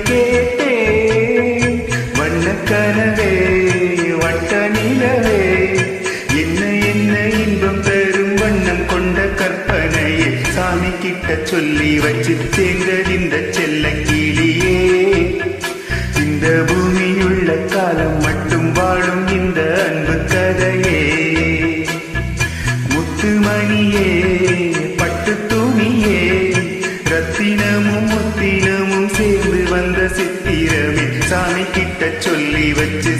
கேட்டேன். வண்ண கனவே வட்ட நிலவே என்ன என்ன இன்பம் தரும் வண்ணம் கொண்ட கற்பனையே சாமி கிட்ட சொல்லி வச்சு சேர்ந்ததிந்த செல்ல கிளியே. இந்த பூமியுள்ள காலம் மட்டும் வாழும் இந்த அன்பு கதையே. முத்துமணியே பட்டு துணியே ரத்தினமும் முத்தினமும் சேர்ந்து வந்த சித்திரமே சாமி கிட்ட சொல்லி வச்சு